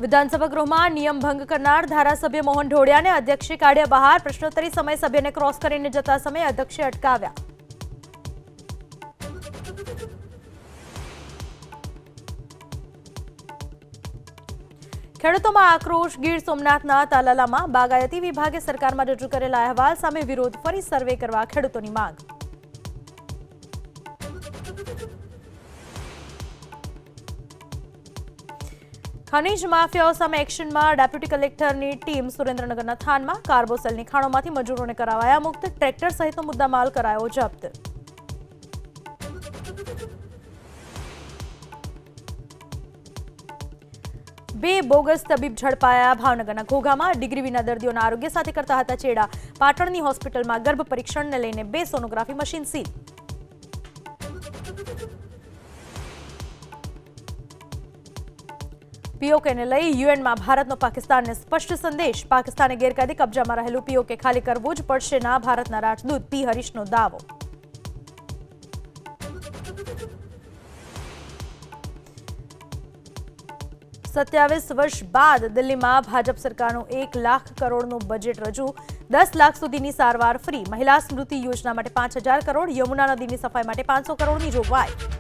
વિધાનસભા ગૃહમાં નિયમ ભંગ કરનાર ધારાસભ્ય મોહન ઢોડિયાને અધ્યક્ષે કાઢ્યા બહાર. પ્રશ્નોત્તરી સમય સભ્યને ક્રોસ કરીને જતા સમયે અધ્યક્ષે અટકાવ્યા. ખેડૂતોમાં આક્રોશ. ગીર સોમનાથના તાલાલામાં બાગાયતી વિભાગે સરકારમાં રજૂ કરેલા અહેવાલ સામે વિરોધ. ફરી સર્વે કરવા ખેડૂતોની માંગ. ખનીજ માફિયાઓ સામે એક્શનમાં ડેપ્યુટી કલેક્ટરની ટીમ સુરેન્દ્રનગરના થાનમાં. કાર્બોસેલની ખાણોમાંથી મજૂરોને કરાવાયા મુક્ત. ટ્રેક્ટર સહિતનો મુદ્દામાલ કરાયો જપ્ત. બે બોગસ તબીબ ઝડપાયા. ભાવનગરના ઘોઘામાં ડિગ્રી વિના દર્દીઓના આરોગ્ય સાથે કરતા હતા ચેડા. પાટણની હોસ્પિટલમાં ગર્ભ પરીક્ષણને લઈને 2 સોનોગ્રાફી મશીન સીલ. પીઓકેને લઈ યુએનમાં ભારતનો પાકિસ્તાનને સ્પષ્ટ સંદેશ. પાકિસ્તાને ગેરકાયદે કબજામાં રહેલું પીઓકે ખાલી કરવું જ પડશે ના ભારતના રાજદૂત પી હરીશનો દાવો. સત્યાવીસ વર્ષ બાદ દિલ્હીમાં ભાજપ સરકારનું 1 લાખ કરોડનું બજેટ રજૂ. 10 લાખ સુધીની સારવાર ફ્રી. મહિલા સ્મૃતિ યોજના માટે 5,000 કરોડ. યમુના નદીની સફાઈ માટે 500 કરોડની જોગવાઈ.